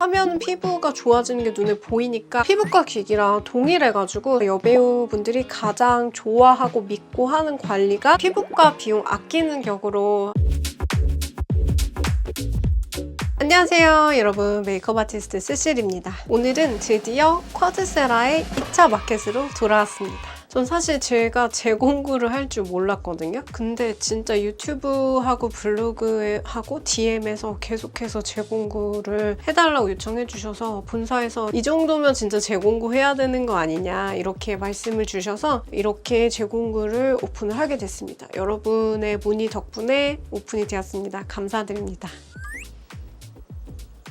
하면 피부가 좋아지는 게 눈에 보이니까 피부과 기기랑 동일해가지고 여배우분들이 가장 좋아하고 믿고 하는 관리가 피부과 비용 아끼는 격으로. 안녕하세요 여러분, 메이크업 아티스트 스실입니다. 오늘은 드디어 쿼드세라의 2차 마켓으로 돌아왔습니다. 전 사실 제가 재공구를 할 줄 몰랐거든요. 근데 진짜 유튜브하고 블로그하고 DM에서 계속해서 재공구를 해달라고 요청해 주셔서 본사에서 이 정도면 진짜 재공구 해야 되는 거 아니냐 이렇게 말씀을 주셔서 이렇게 재공구를 오픈을 하게 됐습니다. 여러분의 문의 덕분에 오픈이 되었습니다. 감사드립니다.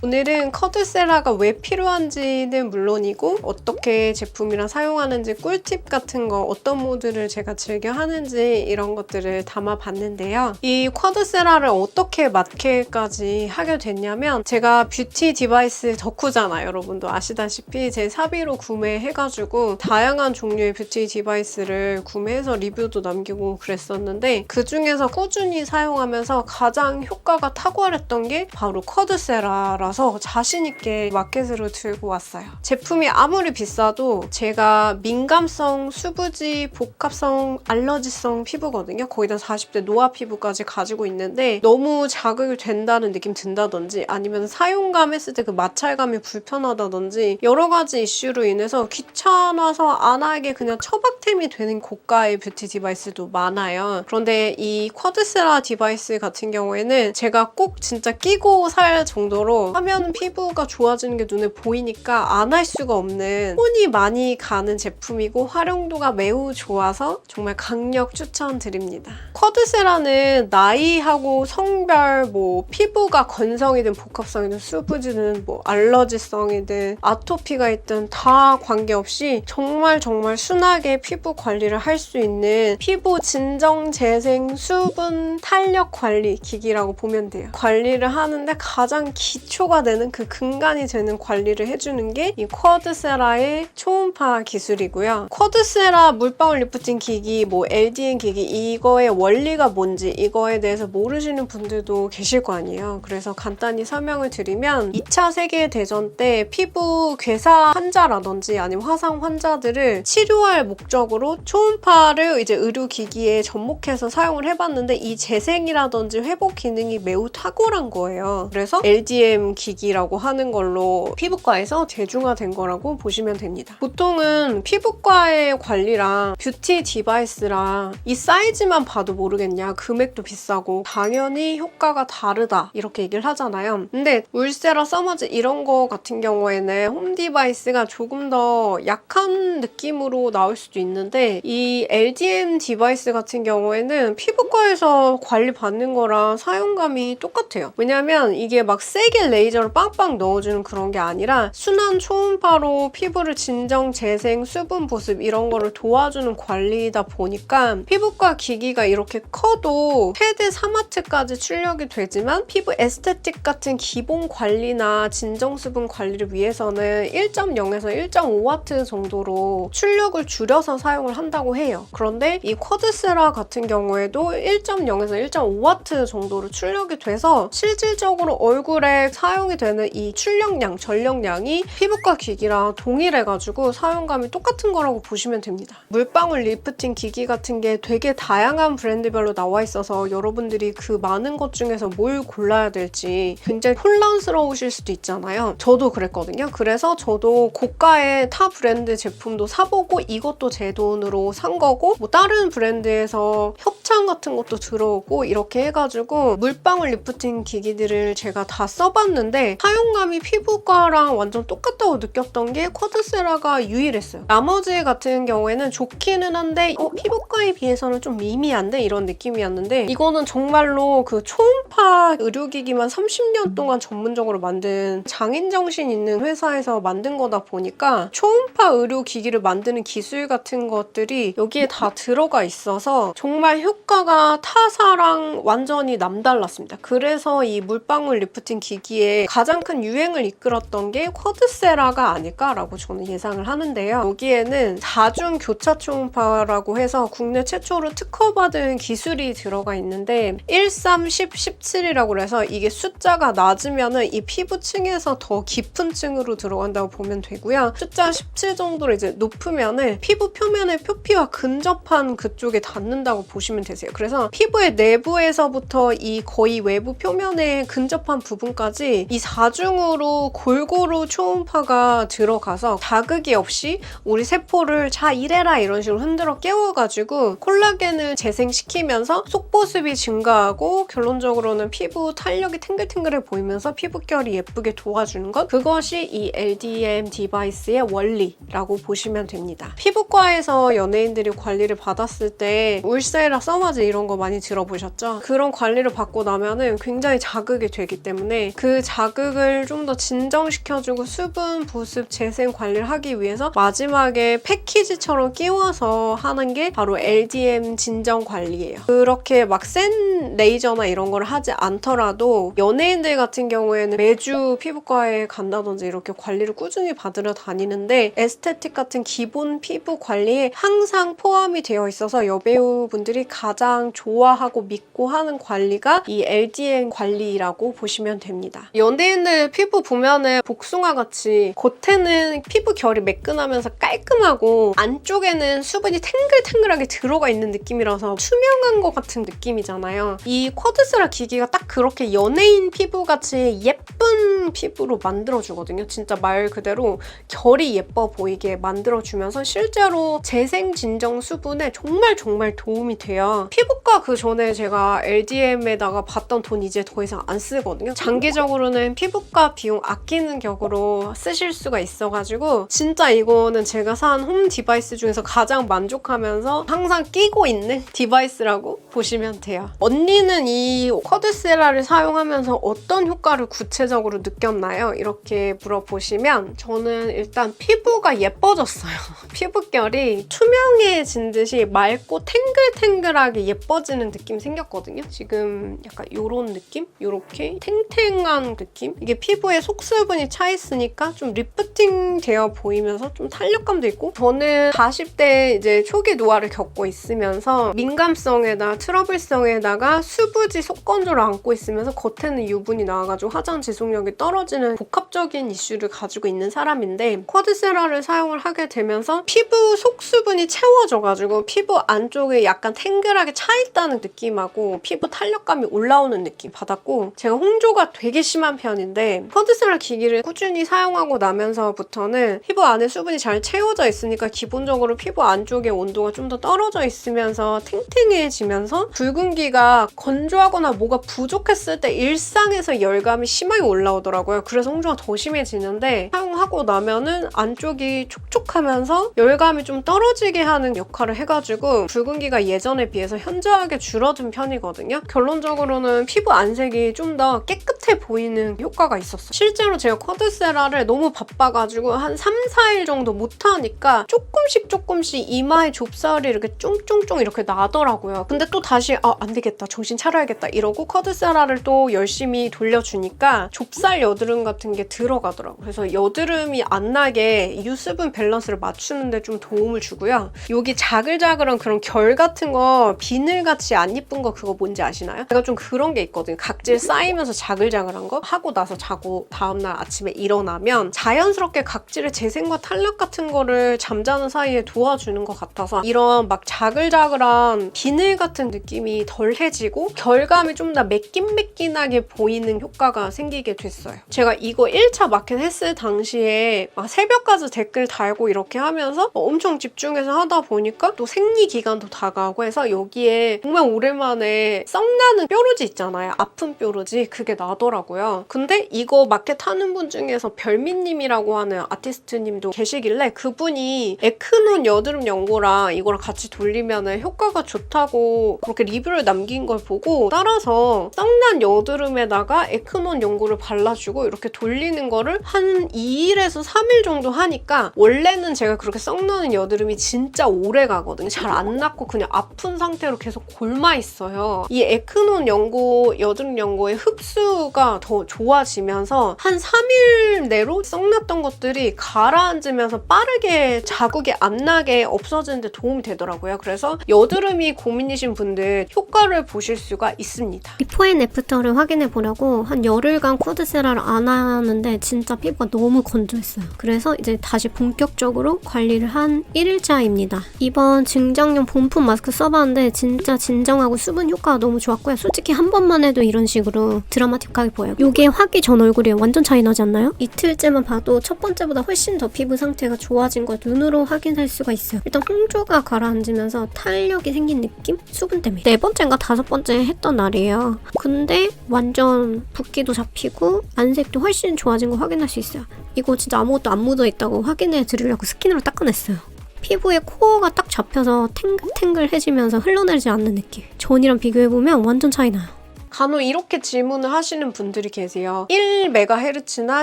오늘은 쿼드세라가 왜 필요한지는 물론이고 어떻게 제품이랑 사용하는지 꿀팁 같은 거, 어떤 모드를 제가 즐겨 하는지 이런 것들을 담아봤는데요. 이 쿼드세라를 어떻게 마켓까지 하게 됐냐면, 제가 뷰티 디바이스 덕후잖아요. 여러분도 아시다시피 제 사비로 구매해가지고 다양한 종류의 뷰티 디바이스를 구매해서 리뷰도 남기고 그랬었는데, 그 중에서 꾸준히 사용하면서 가장 효과가 탁월했던 게 바로 쿼드세라라 서 자신있게 마켓으로 들고 왔어요. 제품이 아무리 비싸도 제가 민감성, 수부지, 복합성, 알러지성 피부거든요. 거의 다 40대 노화 피부까지 가지고 있는데 너무 자극이 된다는 느낌 든다든지, 아니면 사용감 했을 때 그 마찰감이 불편하다든지 여러 가지 이슈로 인해서 귀찮아서 안 하게 그냥 처박템이 되는 고가의 뷰티 디바이스도 많아요. 그런데 이 쿼드세라 디바이스 같은 경우에는 제가 꼭 진짜 끼고 살 정도로 하면 피부가 좋아지는 게 눈에 보이니까 안 할 수가 없는, 손이 많이 가는 제품이고 활용도가 매우 좋아서 정말 강력 추천드립니다. 쿼드세라는 나이하고 성별, 피부가 건성이든 복합성이든 수부지든 알러지성이든 아토피가 있든 다 관계없이 정말 순하게 피부 관리를 할 수 있는 피부 진정, 재생, 수분, 탄력 관리 기기라고 보면 돼요. 관리를 하는데 가장 기초가 되는, 그 근간이 되는 관리를 해주는 게 이 쿼드세라의 초음파 기술이고요. 쿼드세라 물방울 리프팅 기기, LDN 기기, 이거의 원리가 뭔지 이거에 대해서 모르시는 분들도 계실 거 아니에요. 그래서 간단히 설명을 드리면, 2차 세계대전 때 피부 괴사 환자라든지 아니면 화상 환자들을 치료할 목적으로 초음파를 이제 의료기기에 접목해서 사용을 해봤는데, 이 재생이라든지 회복 기능이 매우 탁월한 거예요. 그래서 LDM 기기라고 하는 걸로 피부과에서 대중화된 거라고 보시면 됩니다. 보통은 피부과의 관리랑 뷰티 디바이스랑 이 사이즈만 봐도 모르겠냐, 금액도 비싸고 당연히 효과가 다르다 이렇게 얘기를 하잖아요. 근데 울세라, 서머즈 이런 거 같은 경우에는 홈 디바이스가 조금 더 약한 느낌으로 나올 수도 있는데, 이 LDM 디바이스 같은 경우에는 피부과에서 관리 받는 거랑 사용감이 똑같아요. 왜냐면 이게 막 세게 레이저를 빵빵 넣어주는 그런 게 아니라 순한 초음파로 피부를 진정, 재생, 수분 보습 이런 거를 도와주는 관리이다 보니까 피부과 기기가 이렇게 커도 최대 3W까지 출력이 되지만 피부 에스테틱 같은 기본 관리나 진정 수분 관리를 위해서는 1.0에서 1.5W 정도로 출력을 줄여서 사용을 한다고 해요. 그런데 이 쿼드세라 같은 경우에도 1.0에서 1.5W 정도로 출력이 돼서 실질적으로 얼굴에 사용이 되는 이 출력량, 전력량이 피부과 기기랑 동일해가지고 사용감이 똑같은 거라고 보시면 됩니다. 물방울 리프팅 기기 같은 게 되게 다양한 브랜드별로 나와 있어서 여러분들이 그 많은 것 중에서 뭘 골라야 될지 굉장히 혼란스러우실 수도 있잖아요. 저도 그랬거든요. 그래서 저도 고가의 타 브랜드 제품도 사보고 이것도 제 돈으로 산 거고, 다른 브랜드에서 협찬 같은 것도 들어오고 이렇게 해가지고 물방울 리프팅 기기들을 제가 다 써봤는데 사용감이 피부과랑 완전 똑같다고 느꼈던 게 쿼드세라가 유일했어요. 나머지 같은 경우에는 좋기는 한데 피부과에 비해서는 좀 미미한데 이런 느낌이었는데, 이거는 정말로 그 초음파 의료기기만 30년 동안 전문적으로 만든 장인정신 있는 회사에서 만든 거다 보니까 초음파 의료기기를 만드는 기술 같은 것들이 여기에 다 들어가 있어서 정말 효과가 타사랑 완전히 남달랐습니다. 그래서 이 물방울 리프팅 기기의 여기에 가장 큰 유행을 이끌었던 게 쿼드세라가 아닐까라고 저는 예상을 하는데요. 여기에는 4중 교차 초음파라고 해서 국내 최초로 특허받은 기술이 들어가 있는데 1, 3, 10, 17이라고 해서 이게 숫자가 낮으면은 이 피부층에서 더 깊은 층으로 들어간다고 보면 되고요. 숫자 17 정도로 이제 높으면은 피부 표면의 표피와 근접한 그쪽에 닿는다고 보시면 되세요. 그래서 피부의 내부에서부터 이 거의 외부 표면에 근접한 부분까지 이 4중으로 골고루 초음파가 들어가서 자극이 없이 우리 세포를 자 이래라 이런 식으로 흔들어 깨워가지고 콜라겐을 재생시키면서 속보습이 증가하고 결론적으로는 피부 탄력이 탱글탱글해 보이면서 피부결이 예쁘게 도와주는 것, 그것이 이 LDM 디바이스의 원리라고 보시면 됩니다. 피부과에서 연예인들이 관리를 받았을 때 울세라, 써마즈 이런 거 많이 들어보셨죠? 그런 관리를 받고 나면은 굉장히 자극이 되기 때문에 그 자극을 좀 더 진정시켜주고 수분, 보습, 재생 관리를 하기 위해서 마지막에 패키지처럼 끼워서 하는 게 바로 LDM 진정 관리예요. 그렇게 막 센 레이저나 이런 걸 하지 않더라도 연예인들 같은 경우에는 매주 피부과에 간다든지 이렇게 관리를 꾸준히 받으러 다니는데 에스테틱 같은 기본 피부 관리에 항상 포함이 되어 있어서 여배우분들이 가장 좋아하고 믿고 하는 관리가 이 LDM 관리라고 보시면 됩니다. 연예인들 피부 보면은 복숭아같이 겉에는 피부 결이 매끈하면서 깔끔하고 안쪽에는 수분이 탱글탱글하게 들어가 있는 느낌이라서 투명한 것 같은 느낌이잖아요. 이 쿼드세라 기기가 딱 그렇게 연예인 피부같이 예쁜 피부로 만들어주거든요. 진짜 말 그대로 결이 예뻐 보이게 만들어주면서 실제로 재생 진정 수분에 정말 도움이 돼요. 피부과 그 전에 제가 LDM에다가 받던 돈 이제 더 이상 안 쓰거든요. 장기적으로는 피부과 비용 아끼는 격으로 쓰실 수가 있어가지고 진짜 이거는 제가 산 홈 디바이스 중에서 가장 만족하면서 항상 끼고 있는 디바이스라고 보시면 돼요. 언니는 이 쿼드세라를 사용하면서 어떤 효과를 구체적으로 느꼈나요? 이렇게 물어보시면 저는 일단 피부가 예뻐졌어요. 피부결이 투명해진 듯이 맑고 탱글탱글하게 예뻐지는 느낌이 생겼거든요. 지금 약간 이런 느낌? 이렇게 탱탱한 느낌? 이게 피부에 속수분이 차 있으니까 좀 리프팅 되어 보이면서 좀 탄력감도 있고, 저는 40대 이제 초기 노화를 겪고 있으면서 민감성에다 트러블성에다가 수부지 속건조를 안고 있으면서 겉에는 유분이 나와가지고 화장 지속력이 떨어지는 복합적인 이슈를 가지고 있는 사람인데, 쿼드세라를 사용을 하게 되면서 피부 속수분이 채워져가지고 피부 안쪽에 약간 탱글하게 차 있다는 느낌하고 피부 탄력감이 올라오는 느낌 받았고, 제가 홍조가 되게 심한 편인데 쿼드세라 기기를 꾸준히 사용하고 나면서부터는 피부 안에 수분이 잘 채워져 있으니까 기본적으로 피부 안쪽에 온도가 좀 더 떨어져 있으면서 탱탱해지면서 붉은기가 건조하거나 뭐가 부족했을 때 일상에서 열감이 심하게 올라오더라고요. 그래서 홍조가 더 심해지는데 사용하고 나면은 안쪽이 촉촉하면서 열감이 좀 떨어지게 하는 역할을 해가지고 붉은기가 예전에 비해서 현저하게 줄어든 편이거든요. 결론적으로는 피부 안색이 좀 더 깨끗해 보이는 효과가 있었어요. 실제로 제가 쿼드세라를 너무 바빠가지고 한 3, 4일 정도 못하니까 조금씩 이마에 좁쌀이 이렇게 쫑쫑쫑 이렇게 나더라고요. 근데 또 다시 안 되겠다, 정신 차려야겠다 이러고 쿼드세라를 또 열심히 돌려주니까 좁쌀 여드름 같은 게 들어가더라고요. 그래서 여드름이 안 나게 유수분 밸런스를 맞추는데 좀 도움을 주고요. 여기 자글자글한 그런 결 같은 거, 비늘같이 안 이쁜 거 그거 뭔지 아시나요? 제가 좀 그런 게 있거든요. 각질 쌓이면서 자글자글한 거 하고 나서 자고 다음날 아침에 일어나면 자연스럽게 각질의 재생과 탄력 같은 거를 잠자는 사이에 도와주는 것 같아서 이런 막 자글자글한 비늘 같은 느낌이 덜해지고 결감이 좀 더 매끈매끈하게 보이는 효과가 생기게 됐어요. 제가 이거 1차 마켓 했을 당시에 막 새벽까지 댓글 달고 이렇게 하면서 엄청 집중해서 하다 보니까 또 생리 기간도 다가오고 해서 여기에 정말 오랜만에 썩나는 뾰루지 있잖아요. 아픈 뾰루지. 그게 나더라고요. 근데 이거 마켓 하는 분 중에서 별미님이라고 하는 아티스트님도 계시길래 그분이 에크논 여드름 연고랑 이거랑 같이 돌리면 효과가 좋다고 그렇게 리뷰를 남긴 걸 보고 따라서 썩난 여드름에다가 에크논 연고를 발라주고 이렇게 돌리는 거를 한 2일에서 3일 정도 하니까 원래는 제가 그렇게 썩나는 여드름이 진짜 오래 가거든요. 잘 안 낫고 그냥 아픈 상태로 계속 골마 있어요. 이 에크논 연고, 여드름 연고의 흡수가 더 속도로 좋아지면서 한 3일 내로 썩났던 것들이 가라앉으면서 빠르게 자국이 안 나게 없어지는 데 도움이 되더라고요. 그래서 여드름이 고민이신 분들 효과를 보실 수가 있습니다. 비포 앤 애프터를 확인해 보려고 한 열흘간 코드세라를 안 하는데 진짜 피부가 너무 건조했어요. 그래서 이제 다시 본격적으로 관리를 한 1일차입니다. 이번 증정용 본품 마스크 써봤는데 진짜 진정하고 수분 효과가 너무 좋았고요. 솔직히 한 번만 해도 이런 식으로 드라마틱하게 보여요. 이게 화기 전 얼굴이에요. 완전 차이 나지 않나요? 이틀째만 봐도 첫 번째보다 훨씬 더 피부 상태가 좋아진 걸 눈으로 확인할 수가 있어요. 일단 홍조가 가라앉으면서 탄력이 생긴 느낌? 수분 때문에. 4번째인가 5번째 했던 날이에요. 근데 완전 붓기도 잡히고 안색도 훨씬 좋아진 거 확인할 수 있어요. 이거 진짜 아무것도 안 묻어있다고 확인해 드리려고 스킨으로 닦아냈어요. 피부에 코어가 딱 잡혀서 탱글탱글해지면서 흘러내리지 않는 느낌. 전이랑 비교해보면 완전 차이 나요. 간혹 이렇게 질문을 하시는 분들이 계세요. 1MHz나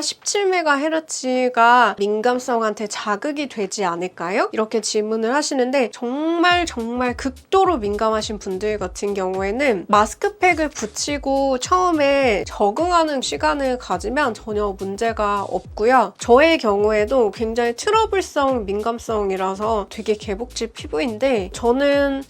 17MHz가 민감성한테 자극이 되지 않을까요? 이렇게 질문을 하시는데 정말 극도로 민감하신 분들 같은 경우에는 마스크팩을 붙이고 처음에 적응하는 시간을 가지면 전혀 문제가 없고요. 저의 경우에도 굉장히 트러블성 민감성이라서 되게 개복질 피부인데 저는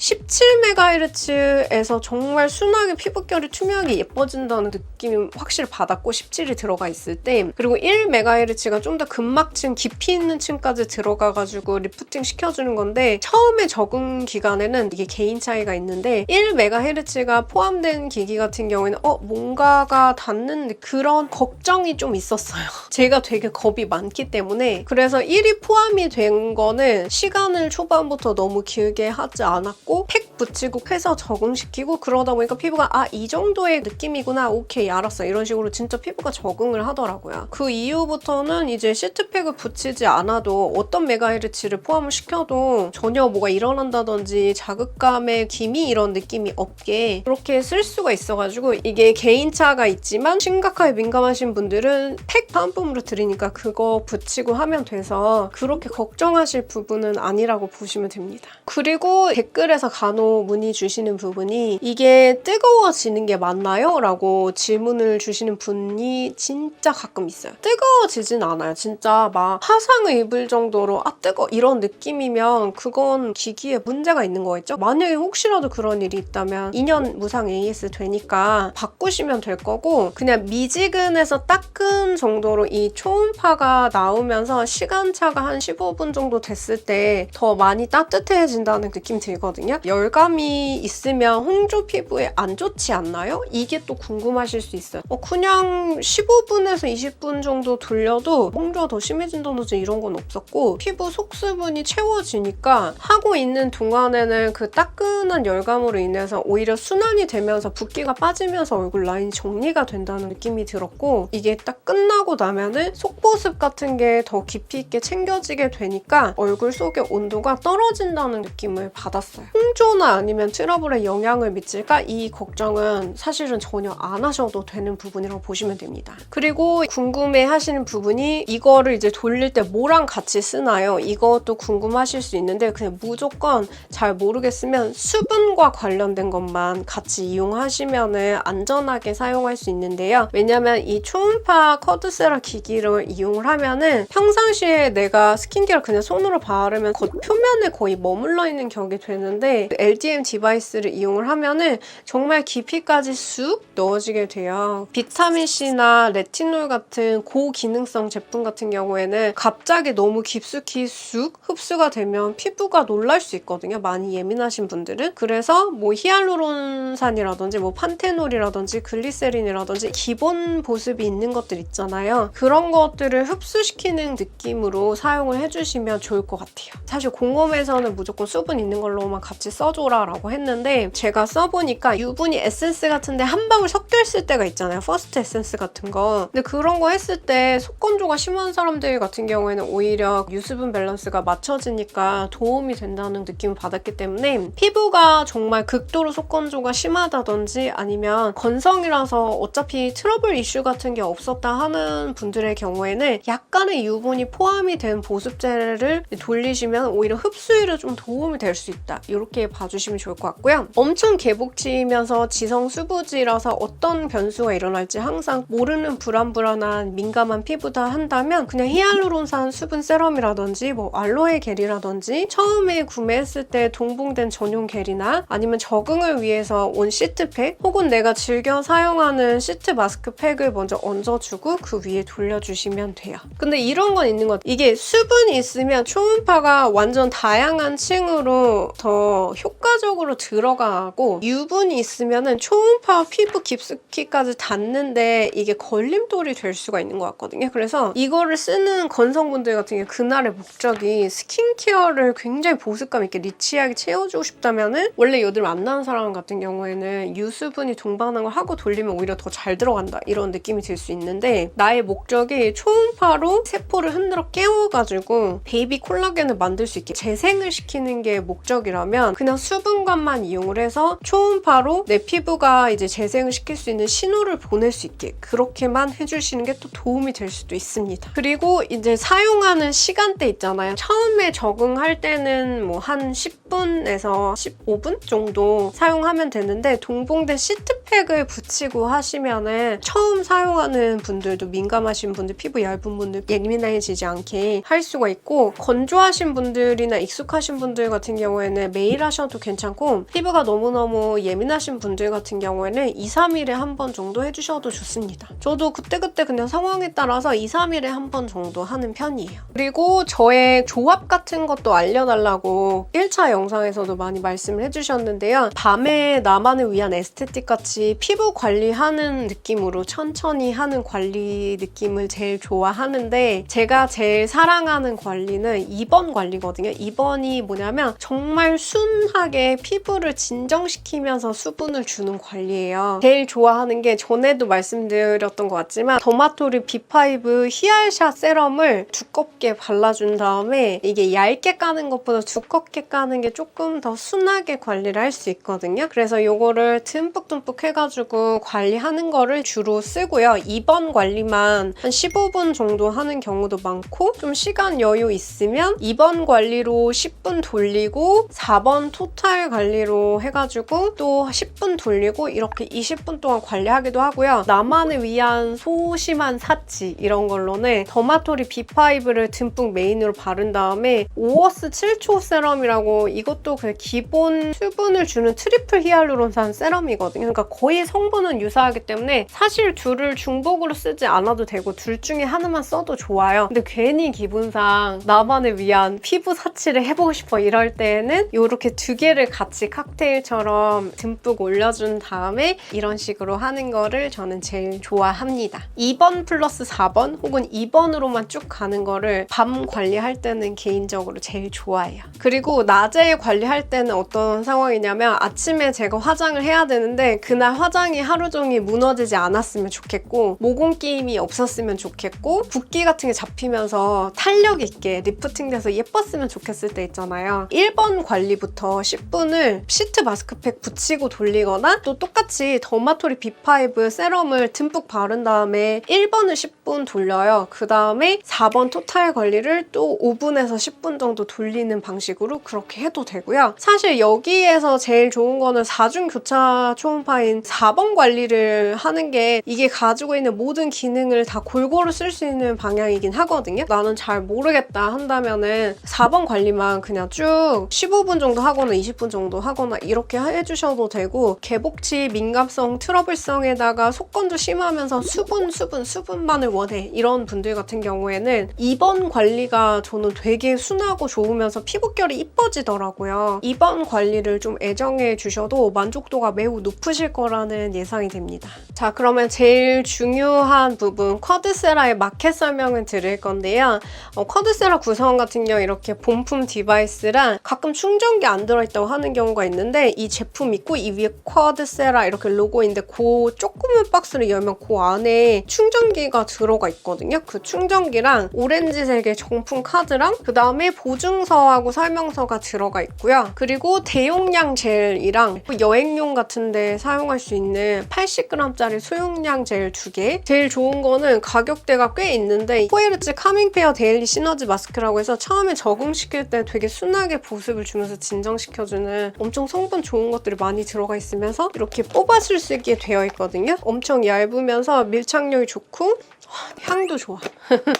17MHz에서 정말 순하게 피부결이 투명하게 예뻐진다는 느낌이 확실히 받았고 17이 들어가 있을 때 그리고 1MHz가 좀 더 근막층 깊이 있는 층까지 들어가가지고 리프팅 시켜주는 건데 처음에 적응 기간에는 이게 개인 차이가 있는데 1MHz가 포함된 기기 같은 경우에는 뭔가가 닿는 그런 걱정이 좀 있었어요. 제가 되게 겁이 많기 때문에 그래서 1이 포함이 된 거는 시간을 초반부터 너무 길게 하지 않았고 팩 붙이고 해서 적응시키고 그러다 보니까 피부가 이 정도의 느낌이구나 오케이 알았어 이런 식으로 진짜 피부가 적응을 하더라고요. 그 이후부터는 이제 시트팩을 붙이지 않아도 어떤 메가헤르츠를 포함을 시켜도 전혀 뭐가 일어난다든지 자극감의 기미 이런 느낌이 없게 그렇게 쓸 수가 있어가지고 이게 개인차가 있지만 심각하게 민감하신 분들은 팩 사은품으로 드리니까 그거 붙이고 하면 돼서 그렇게 걱정하실 부분은 아니라고 보시면 됩니다. 그리고 댓글에서 간혹 문의 주시는 부분이 이게 뜨거워지는 게 맞나요? 라고 질문을 주시는 분이 진짜 가끔 있어요. 뜨거워지진 않아요. 진짜 막 화상을 입을 정도로 뜨거 이런 느낌이면 그건 기기에 문제가 있는 거겠죠? 만약에 혹시라도 그런 일이 있다면 2년 무상 AS 되니까 바꾸시면 될 거고 그냥 미지근해서 따끈 정도로 이 초음파가 나오면서 시간차가 한 15분 정도 됐을 때 더 많이 따뜻해진다는 느낌 들거든요. 열감이 있으면 홍조 피부에 안 좋지 않나요? 이게 또 궁금하실 수 있어요. 그냥 15분에서 20분 정도 돌려도 홍조가 더 심해진다든지 이런 건 없었고 피부 속수분이 채워지니까 하고 있는 동안에는 그 따끈한 열감으로 인해서 오히려 순환이 되면서 붓기가 빠지면서 얼굴 라인이 정리가 된다는 느낌이 들었고 이게 딱 끝나고 나면은 속보습 같은 게 더 깊이 있게 챙겨지게 되니까 얼굴 속의 온도가 떨어진다는 느낌을 받았어요. 홍조나 아니면 트러블에 영향을 미칠까? 이 걱정은 사실은 전혀 안 하셔도 되는 부분이라고 보시면 됩니다. 그리고 궁금해 하시는 부분이 이거를 이제 돌릴 때 뭐랑 같이 쓰나요? 이것도 궁금하실 수 있는데 그냥 무조건 잘 모르겠으면 수분과 관련된 것만 같이 이용하시면 안전하게 사용할 수 있는데요. 왜냐면 이 초음파 커드세라 기기를 이용을 하면은 평상시에 내가 스킨케어 그냥 손으로 바르면 표면에 거의 머물러 있는 격이 되는데 LDM 디바이스를 이용을 하면은 정말 깊이까지 쑥 넣어지게 돼요. 비타민C나 레티놀 같은 고기능성 제품 같은 경우에는 갑자기 너무 깊숙이 쑥 흡수가 되면 피부가 놀랄 수 있거든요. 많이 예민하신 분들은. 그래서 뭐 히알루론산이라든지 뭐 판테놀이라든지 글리세린이라든지 기본 보습이 있는 것들 있잖아요. 그런 것들을 흡수시키는 느낌으로 사용을 해주시면 좋을 것 같아요. 사실 공홈에서는 무조건 수분 있는 걸로만 같이 써줘라 라고 했는데 제가 써보니까 유분이 에센스 같은데 한 방울 섞여 있을 때가 있잖아요. 퍼스트 에센스 같은 거. 근데 그런 거 했을 때 속건조가 심한 사람들 같은 경우에는 오히려 유수분 밸런스가 맞춰지니까 도움이 된다는 느낌을 받았기 때문에 피부가 정말 극도로 속건조가 심하다든지 아니면 건성이라서 어차피 트러블 이슈 같은 게 없었다 하는 분들의 경우에는 약간의 유분이 포함이 된 보습제를 돌리시면 오히려 흡수율에 좀 도움이 될 수 있다. 이렇게 봐주시면 좋을 것 같고요. 엄청 개복치면서 지성 수분 피부지라서 어떤 변수가 일어날지 항상 모르는 불안불안한 민감한 피부다 한다면 그냥 히알루론산 수분 세럼이라든지 뭐 알로에 겔이라든지 처음에 구매했을 때 동봉된 전용 겔이나 아니면 적응을 위해서 온 시트팩 혹은 내가 즐겨 사용하는 시트 마스크팩을 먼저 얹어주고 그 위에 돌려주시면 돼요. 근데 이런 건 있는 것 같아요. 이게 수분이 있으면 초음파가 완전 다양한 층으로 더 효과적으로 들어가고 유분이 있으면은 초음파 피부 깊숙이까지 닿는데 이게 걸림돌이 될 수가 있는 것 같거든요. 그래서 이거를 쓰는 건성분들 같은 경우 그날의 목적이 스킨케어를 굉장히 보습감 있게 리치하게 채워주고 싶다면은 원래 여드름 안 나는 사람 같은 경우에는 유수분이 동반한 걸 하고 돌리면 오히려 더 잘 들어간다 이런 느낌이 들 수 있는데 나의 목적이 초음파로 세포를 흔들어 깨워가지고 베이비 콜라겐을 만들 수 있게 재생을 시키는 게 목적이라면 그냥 수분감만 이용을 해서 초음파로 내 피부가 이제 재생을 시킬 수 있는 신호를 보낼 수 있게 그렇게만 해주시는 게 또 도움이 될 수도 있습니다. 그리고 이제 사용하는 시간대 있잖아요. 처음에 적응할 때는 뭐 한 10분에서 15분 정도 사용하면 되는데 동봉된 시트팩을 붙이고 하시면은 처음 사용하는 분들도 민감하신 분들, 피부 얇은 분들 예민해지지 않게 할 수가 있고 건조하신 분들이나 익숙하신 분들 같은 경우에는 매일 하셔도 괜찮고 피부가 너무너무 예민하신 분들 같은 경우에는 2, 3일에 한 번 정도 해주셔도 좋습니다. 저도 그때그때 그냥 상황에 따라서 2, 3일에 한 번 정도 하는 편이에요. 그리고 저의 조합 같은 것도 알려달라고 1차 영상에서도 많이 말씀을 해주셨는데요. 밤에 나만을 위한 에스테틱 같이 피부 관리하는 느낌으로 천천히 하는 관리 느낌을 제일 좋아하는데 제가 제일 사랑하는 관리는 2번 관리거든요. 2번이 뭐냐면 정말 순하게 피부를 진정시키면서 수분을 주는 관리예요. 제일 좋아하는 게 전에도 말씀드렸던 것 같지만 더마토리 B5 히알샷 세럼을 두껍게 발라준 다음에 이게 얇게 까는 것보다 두껍게 까는 게 조금 더 순하게 관리를 할 수 있거든요. 그래서 이거를 듬뿍듬뿍 해가지고 관리하는 거를 주로 쓰고요. 2번 관리만 한 15분 정도 하는 경우도 많고 좀 시간 여유 있으면 2번 관리로 10분 돌리고 4번 토탈 관리로 해가지고 또 10분 돌리고 이렇게 20분 동안 관리하기도 하고요. 나만을 위한 소심한 사치 이런 걸로는 더마토리 B5를 듬뿍 메인으로 바른 다음에 오어스 7초 세럼이라고 이것도 그 기본 수분을 주는 트리플 히알루론산 세럼이거든요. 그러니까 거의 성분은 유사하기 때문에 사실 둘을 중복으로 쓰지 않아도 되고 둘 중에 하나만 써도 좋아요. 근데 괜히 기분상 나만을 위한 피부 사치를 해보고 싶어 이럴 때에는 이렇게 두 개를 같이 칵테일처럼 듬뿍 올려준 다음에 이런 식으로 하는 거를 저는 제일 좋아합니다. 2번 플러스 4번 혹은 2번으로만 쭉 가는 거를 밤 관리할 때는 개인적으로 제일 좋아해요. 그리고 낮에 관리할 때는 어떤 상황이냐면 아침에 제가 화장을 해야 되는데 그날 화장이 하루 종일 무너지지 않았으면 좋겠고 모공 끼임이 없었으면 좋겠고 붓기 같은 게 잡히면서 탄력 있게 리프팅 돼서 예뻤으면 좋겠을 때 있잖아요. 1번 관리부터 10분을 시트 마스크팩 붙이고 돌리거나 또 똑같이 더마토리 B5 세럼을 듬뿍 바른 다음에 1번을 10분 돌려요. 그 다음에 4번 토탈 관리를 또 5분에서 10분 정도 돌리는 방식으로 그렇게 해도 되고요. 사실 여기에서 제일 좋은 거는 4중 교차 초음파인 4번 관리를 하는 게 이게 가지고 있는 모든 기능을 다 골고루 쓸 수 있는 방향이긴 하거든요. 나는 잘 모르겠다 한다면은 4번 관리만 그냥 쭉 15분 정도 하거나 20분 정도 하거나 이렇게 해주셔도 되고 개복치 민감성 트러블성에다가 속건조 심하면서 수분만을 원해 이런 분들 같은 경우에는 2번 관리가 저는 되게 순하고 좋으면서 피부결이 이뻐지더라고요. 2번 관리를 좀 애정해 주셔도 만족도가 매우 높으실 거라는 예상이 됩니다. 자, 그러면 제일 중요한 부분 쿼드세라의 마켓 설명을 드릴 건데요. 쿼드세라 구성 같은 경우 이렇게 본품 디바이스랑 가끔 충전기 안 들어있다고 하는 경우가 있는데 이 제품 있고 이 위에 쿼드세라 이렇게 로고인데 그 조그만 박스를 열면 그 안에 충전기가 들어가 있거든요. 그 충전기랑 오렌지색의 정품 카드랑 그 다음에 보증서하고 설명서가 들어가 있고요. 그리고 대용량 젤이랑 여행용 같은데 사용할 수 있는 80g짜리 소용량 젤 2개. 제일 좋은 거는 가격대가 꽤 있는데 코에르츠 카밍페어 데일리 시너지 마스크라고 해서 처음에 적응시킬 때 되게 순하게 보습을 주면서 진정시켜주는 엄청 성분 좋은 것들이 많이 들어가 있으면서 이렇게 이렇게 뽑아 쓸 수 있게 되어 있거든요. 엄청 얇으면서 밀착력이 좋고 향도 좋아.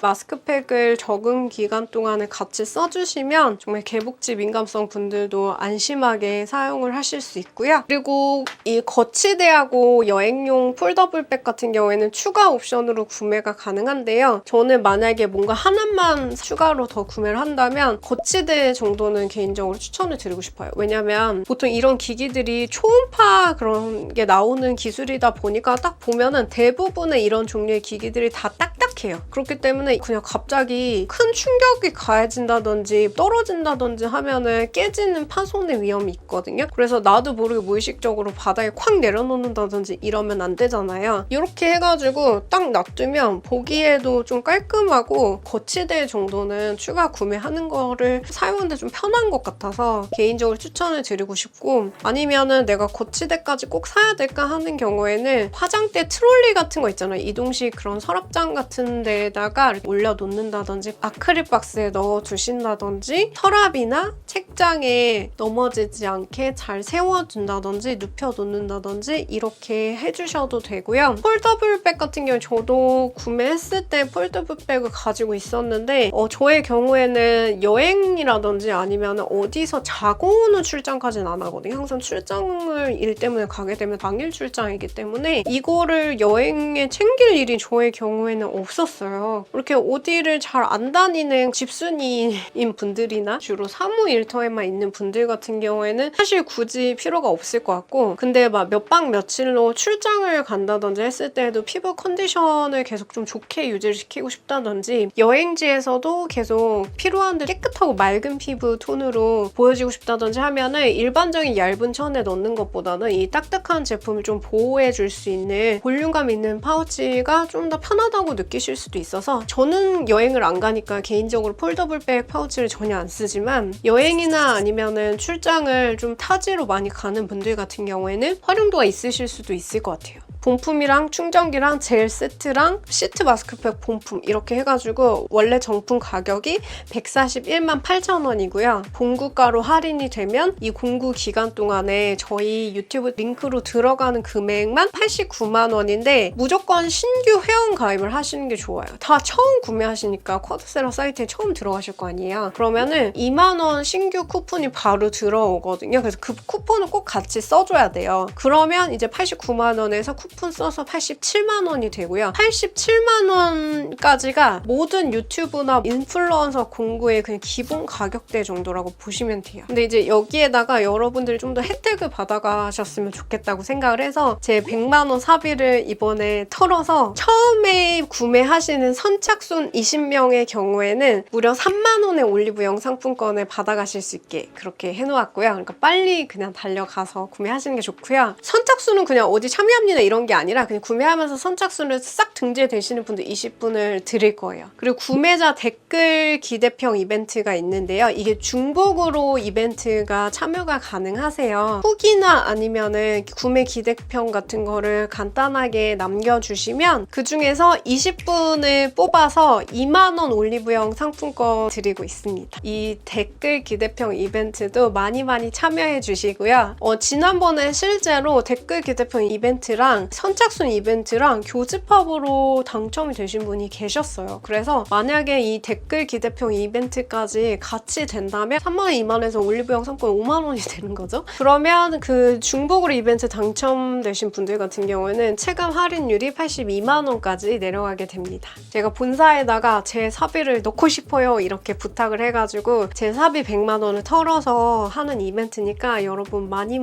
마스크팩을 적은 기간 동안에 같이 써주시면 정말 개복지 민감성 분들도 안심하게 사용을 하실 수 있고요. 그리고 이 거치대하고 여행용 폴더블백 같은 경우에는 추가 옵션으로 구매가 가능한데요. 저는 만약에 뭔가 하나만 추가로 더 구매를 한다면 거치대 정도는 개인적으로 추천을 드리고 싶어요. 왜냐면 보통 이런 기기들이 초음파 그런 게 나오는 기술이다 보니까 딱 보면은 대부분의 이런 종류의 기기들이 다 딱딱해요. 그렇기 때문에 그냥 갑자기 큰 충격이 가해진다든지 떨어진다든지 하면은 깨지는 파손의 위험이 있거든요. 그래서 나도 모르게 무의식적으로 바닥에 콱 내려놓는다든지 이러면 안 되잖아요. 이렇게 해가지고 딱 놔두면 보기에도 좀 깔끔하고 거치대 정도는 추가 구매하는 거를 사용하는데 좀 편한 것 같아서 개인적으로 추천을 드리고 싶고, 아니면은 내가 거치대까지 꼭 사야 될까 하는 경우에는 화장대 트롤리 같은 거 있잖아요. 이동식 그런 서랍장 같은 데다가 올려놓는다든지 아크릴 박스에 넣어두신다든지 서랍이나 책장에 넘어지지 않게 잘 세워준다든지 눕혀놓는다든지 이렇게 해주셔도 되고요. 폴더블백 같은 경우는 저도 구매했을 때 폴더블백을 가지고 있었는데 저의 경우에는 여행이라든지 아니면 어디서 자고 오는 출장까지는 안 하거든요. 항상 출장을 일 때문에 가게 되면 당일 출장이기 때문에 이거를 여행에 챙길 일이 저의 경우에는 없었어요. 이렇게 어디를 잘 안 다니는 집순이인 분들이나 주로 사무 일터에만 있는 분들 같은 경우에는 사실 굳이 필요가 없을 것 같고, 근데 막 몇 박 며칠로 출장을 간다든지 했을 때에도 피부 컨디션을 계속 좀 좋게 유지시키고 싶다든지 여행지에서도 계속 필요한데 깨끗하고 맑은 피부 톤으로 보여지고 싶다든지 하면은 일반적인 얇은 천에 넣는 것보다는 이 딱딱한 제품을 좀 보호해줄 수 있는 볼륨감 있는 파우치가 좀 더 편하다고 느끼실 수도 있어서, 저는 여행을 안 가니까 개인적으로 폴더블백 파우치를 전혀 안 쓰지만 여행이나 아니면은 출장을 좀 타지로 많이 가는 분들 같은 경우에는 활용도가 있으실 수도 있을 것 같아요. 본품이랑 충전기랑 젤 세트랑 시트 마스크팩 본품 이렇게 해가지고 원래 정품 가격이 141만 8천 원이고요. 본구가로 할인이 되면 이 공구 기간 동안에 저희 유튜브 링크로 들어가는 금액만 89만 원인데 무조건 신규 회원 가입을 하시는 게 좋아요. 다 처음 구매하시니까 쿼드셀러 사이트에 처음 들어가실 거 아니에요. 그러면은 2만 원 신규 쿠폰이 바로 들어오거든요. 그래서 그 쿠폰을 꼭 같이 써줘야 돼요. 그러면 이제 89만 원에서 쿠폰 써서 87만 원이 되고요. 87만 원까지가 모든 유튜브나 인플루언서 공구의 그냥 기본 가격대 정도라고 보시면 돼요. 근데 이제 여기에다가 여러분들이 좀 더 혜택을 받아가셨으면 좋겠다고 생각을 해서 제 100만 원 사비를 이번에 털어서 처음에 구매하시는 선착순 20명의 경우에는 무려 3만 원의 올리브영 상품권을 받아가실 수 있게 그렇게 해놓았고요. 그러니까 빨리 그냥 달려가서 구매하시는 게 좋고요. 선착순은 그냥 어디 참여합니다 이런 게 아니라 그냥 구매하면서 선착순을 싹 등재되시는 분들 20분을 드릴 거예요. 그리고 구매자 댓글 기대평 이벤트가 있는데요. 이게 중복으로 이벤트가 참여가 가능하세요. 후기나 아니면은 구매 기대평 같은 거를 간단하게 남겨주시면 그 중에서 20분을 뽑아서 2만 원 올리브영 상품권 드리고 있습니다. 이 댓글 기대평 이벤트도 많이 참여해 주시고요. 지난번에 실제로 댓글 기대평 이벤트랑 선착순 이벤트랑 교집합으로 당첨이 되신 분이 계셨어요. 그래서 만약에 이 댓글 기대평 이벤트까지 같이 된다면 3만 원, 2만 원에서 올리브영 상품권 5만 원이 되는 거죠. 그러면 그 중복으로 이벤트 당첨되신 분들 같은 경우에는 체감 할인율이 82만 원까지 내려가게 됩니다. 제가 본사에다가 제 사비를 넣고 싶어요 이렇게 부탁을 해가지고 제 사비 100만 원을 털어서 하는 이벤트니까 여러분 많이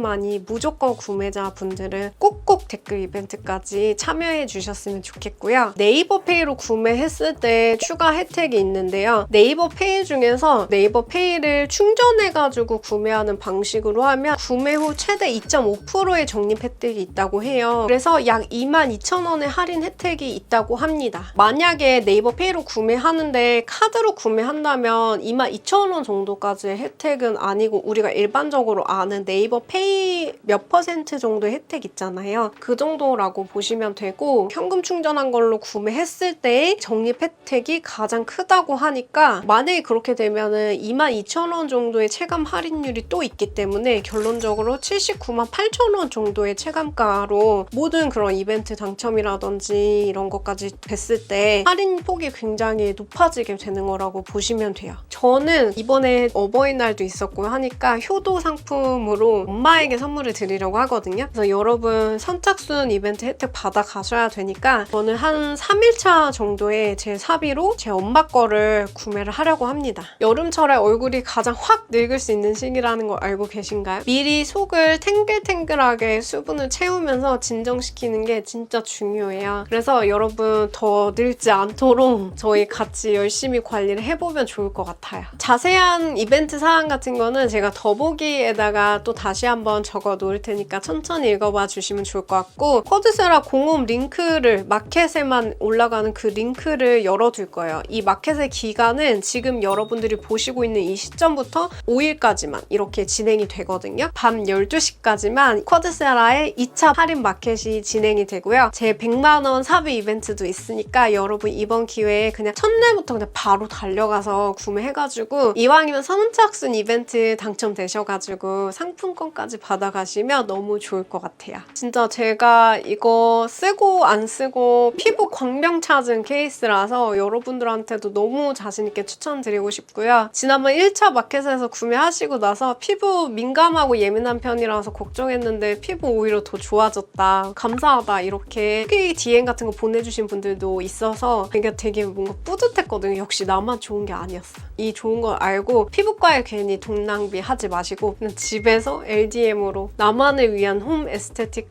무조건 구매자 분들은 꼭꼭 댓글 이벤트까지 참여해 주셨으면 좋겠고요. 네이버 페이로 구매했을 때 추가 혜택이 있는데요. 네이버 페이 중에서 네이버 페이를 충전해가지고 구매하는 방식으로 하면 구매 후 최대 2.5%의 적립 혜택이 있다고 해요. 그래서 약 22,000원의 할인 혜택이 있다고 합니다. 만약에 네이버 페이로 구매하는데 카드로 구매한다면 22,000원 정도까지의 혜택은 아니고 우리가 일반적으로 아는 네이버 페이 몇 % 정도의 혜택 있잖아요. 그 정도 정도라고 보시면 되고 현금 충전한 걸로 구매했을 때의 적립 혜택이 가장 크다고 하니까 만약에 그렇게 되면은 22,000원 정도의 체감 할인율이 또 있기 때문에 결론적으로 79만 8,000원 정도의 체감가로 모든 그런 이벤트 당첨이라든지 이런 것까지 됐을 때 할인 폭이 굉장히 높아지게 되는 거라고 보시면 돼요. 저는 이번에 어버이날도 있었고 하니까 효도 상품으로 엄마에게 선물을 드리려고 하거든요. 그래서 여러분 선착순 이벤트 혜택 받아 가셔야 되니까 저는 한 3일차 정도에 제 사비로 제 엄마 거를 구매를 하려고 합니다. 여름철에 얼굴이 가장 확 늙을 수 있는 시기라는 걸 알고 계신가요? 미리 속을 탱글탱글하게 수분을 채우면서 진정시키는 게 진짜 중요해요. 그래서 여러분 더 늙지 않도록 저희 같이 열심히 관리를 해보면 좋을 것 같아요. 자세한 이벤트 사항 같은 거는 제가 더보기에다가 또 다시 한번 적어 놓을 테니까 천천히 읽어봐 주시면 좋을 것 같고 쿼드세라 공홈 링크를 마켓에만 올라가는 그 링크를 열어둘 거예요. 이 마켓의 기간은 지금 여러분들이 보시고 있는 이 시점부터 5일까지만 이렇게 진행이 되거든요. 밤 12시까지만 쿼드세라의 2차 할인 마켓이 진행이 되고요. 제 100만원 사비 이벤트도 있으니까 여러분 이번 기회에 그냥 첫날부터 그냥 바로 달려가서 구매해가지고 이왕이면 선착순 이벤트 당첨되셔가지고 상품권까지 받아가시면 너무 좋을 것 같아요. 진짜 제가 이거 쓰고 안 쓰고 피부 광명 찾은 케이스라서 여러분들한테도 너무 자신있게 추천드리고 싶고요. 지난번 1차 마켓에서 구매하시고 나서 피부 민감하고 예민한 편이라서 걱정했는데 피부 오히려 더 좋아졌다. 감사하다. 이렇게 후기 DM 같은 거 보내주신 분들도 있어서 되게 뭔가 뿌듯했거든요. 역시 나만 좋은 게 아니었어. 이 좋은 걸 알고 피부과에 괜히 돈 낭비하지 마시고 그냥 집에서 LDM으로 나만을 위한 홈 에스테틱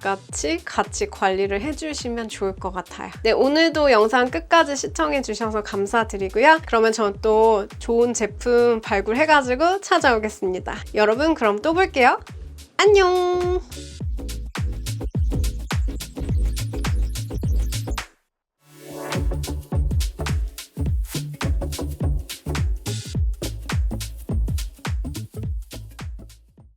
같이 관리를 해주시면 좋을 것 같아요. 네, 오늘도 영상 끝까지 시청해주셔서 감사드리고요. 그러면 전 또 좋은 제품 발굴해가지고 찾아오겠습니다. 여러분 그럼 또 볼게요. 안녕!